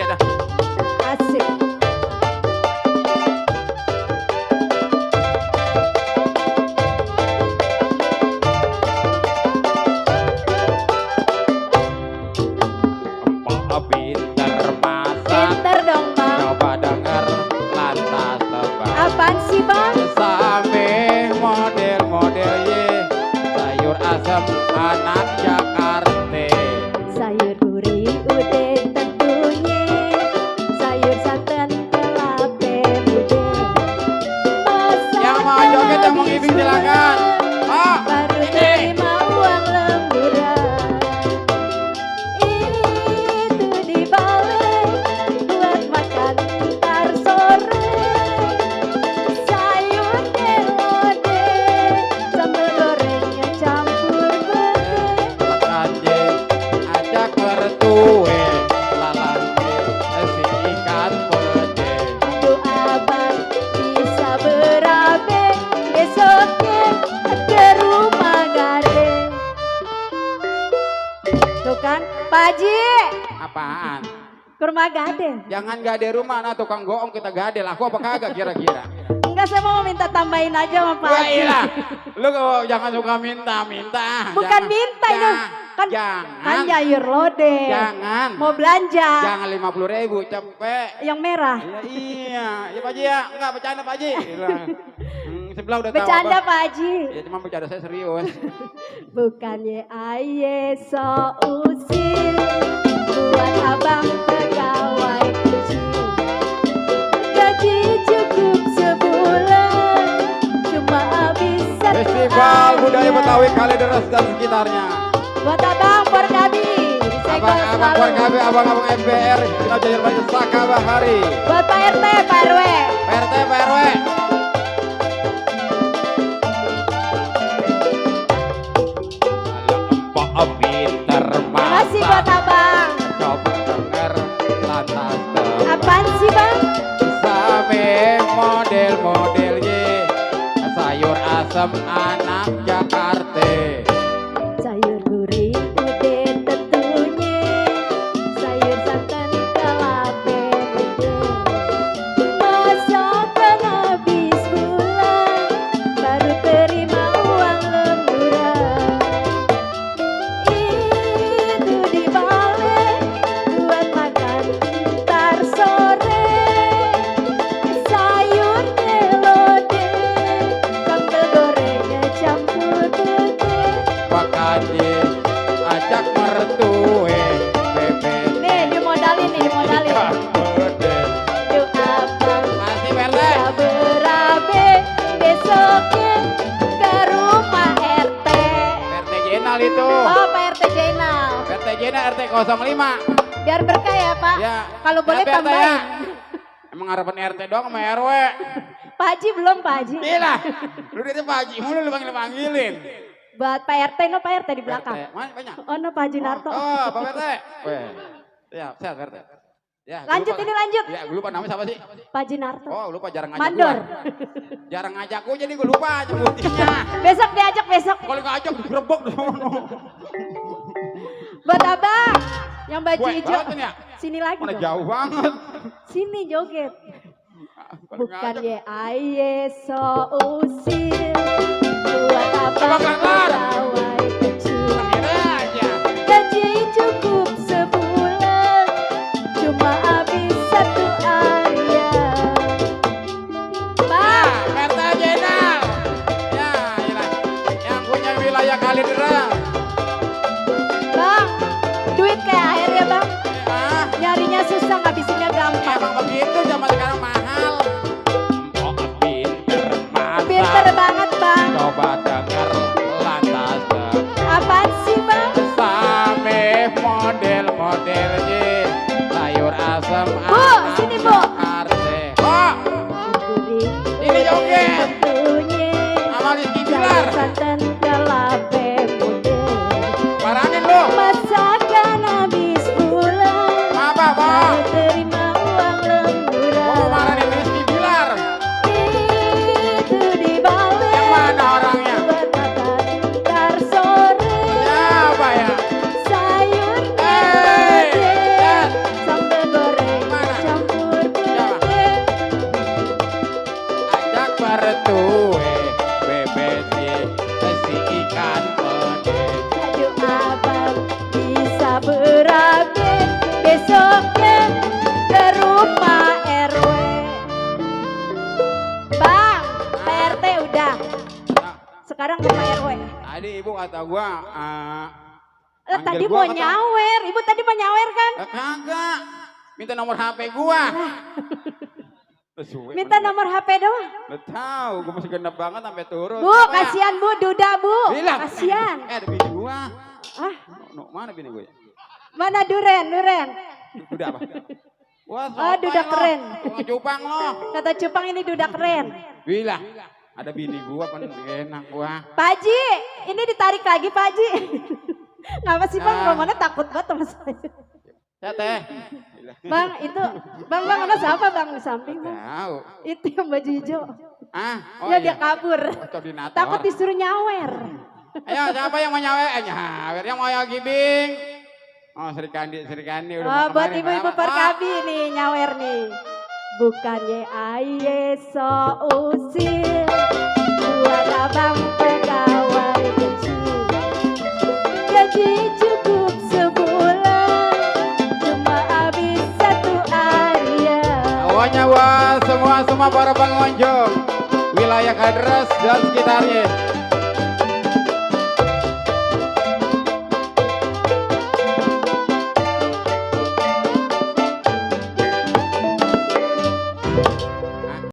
Iya dah. Asik. Empok pinter masak. Pinter dong bang. Coba denger lantas tebak. Apaan sih bang? Sampai model-model ye. Sayur asam anak Jakarta. Sayur gurih udah tentunya. Sayur santan kelape muda. Yang mau joget yang mau ngibing silakan. Oh, Baru ini. terima uang lemburan. Itu dibalik buat makan ntar sore. Sayur kelode, sambal gorengnya campur pete. Lekanje ajak mertue. Lalanje si ikan pede. Aduh abang bisa berabe, besoknya ke rumah gade. Tuh kan, Pak Haji, Apaan? ke rumah gade. Jangan gade rumah, nah tukang goong kita gade. Laku apa kagak kira-kira? Enggak, saya mau minta tambahin aja sama Pak Wah Haji. iya, lu kok jangan suka minta-minta. Bukan Jangan. minta itu, kan Jangan. sayur lode. Jangan. Mau belanja. Jangan 50.000, cepet. Yang merah. Ya, iya, ya Pak Haji ya, enggak bercanda Pak Haji. Sebelah udah tahu Bercanda apa. Pak Haji. Ya cuma bercanda saya serius. Bukannya aye so usil, buat abang pegawai kecil. Gaji cukup sebulan, cuma habis satu Festival Budaya ayam. Betawi Kalideres dan sekitarnya. Buat abang Porkabi, Senggol Abang-abang selalu. PKB, abang-abang MPR, kita jadi banyak Saka Bahari. Buat Pak RT, Pak RW. PRT, PRW. Empok pinter Makasih buat masak. abang. Coba denger lantas tebak. Apaan sih bang? Same model-modelnya. Sayur asem anak Jakarta. Sayur gurih udah tentunya. Sayur santan kelape muda. Masakan habis bulan, baru terima uang lemburan. Itu dibalik buat makan ntar sore. Sayur kelode, sambal gorengnya campur putih. Pakade ajak mertue. Bebe. Nih dimodalin nih, dimodalin. Yuk abang Masih PRT. bisa berabe, besoknya ke rumah RT. RT Jenal itu. Oh Pak RT Jainal, RT Jenal RT 05. biar berkah ya Pak. Ya. Kalau boleh Ya, PRT tambahin. ya. Emang harapan RT doang sama RW. Pak Haji belum Pak Haji. Gila. Lu dari Pak Haji mulu lu panggil-panggilin. Buat Pak RT, no Pak RT di belakang. RT. Mana banyak? Oh no Pak Haji Narto. Oh, Pak RT. Weh. Ya, sehat RT. Ya, gua Lanjut lupa. ini lanjut. Ya, gue lupa namanya siapa sih? Pak Haji Narto. Oh, lupa jarang ngajak Mandor. gua. Jarang ngajak gue jadi gue lupa nyebutnya. Besok diajak besok. Kalau ngajak digerebek di sono. Buat abang yang baju Gue hijau. banget ya. Sini lagi Mana dong. jauh banget. Sini joget. Kalau Bukan ngajak. ye aye so usil. Buat Coba abang kelar. pegawai kecil. Kira aja. Gaji cukup sebulan, cuma habis satu ayam. Pak, Ya, RT Jenal. Ya, iyalah. Yang punya wilayah Kalideres. bang, duit kayak air ya bang. Ah, Nyarinya susah, ngabisinnya gampang. emang begitu zaman sekarang mahal. Empok pinter masak. Pinter banget bang. Coba denger lantas tebak. Apaan sih bang? Same model-modelnya. Sayur asam Bu, anak sini, Bu. Jakarta. Oh, Gurih. Ini joget. Tentunya. sama Rizky Bilar. Santan kelape muda. Paranin lu. Masakan habis pulang. Apa, Pak? Baru terima uang Gua lemburan. mau marahin Rizky Bilar. Itu dibalik. Yang mana orangnya? Buat makan ntar sore. Siapa ya? Sayur Hey, kelode, Dad. sambal goreng kata gua Tadi mau nyawer, ibu tadi mau nyawer kan? Kagak. Minta nomor HP gua. Minta nomor HP doang. Nggak tahu, gua masih genap banget sampai turun. Bu, kasihan Bu, duda Bu. Kasihan. Ada bini gua. Mana bini gua? Mana Duren? Duda apa? Wah, oh, duda keren. Cupang lo. Kata Cupang ini duda keren. Bila, ada bini gua kan enak gua. Pak Haji, ini ditarik lagi Pak Haji. Ngapa sih Bang, Romannya takut banget sama saya. Ya teh. Bang, itu Bang ada siapa Bang di samping Bang? Tahu. Itu yang baju hijau. Oh ya iya. dia kabur. Takut disuruh nyawer. Ayo siapa yang mau nyawer? Nyawer yang mau gibing. Oh Sri Kandi udah buat ibu-ibu Perkabi nih nyawer nih. Bukannya aye so usil buat abang pegawai kecil. Gaji cukup sebulan cuma habis 1 hari ya. Awalnya semua para pengunjung wilayah Kadres dan sekitarnya.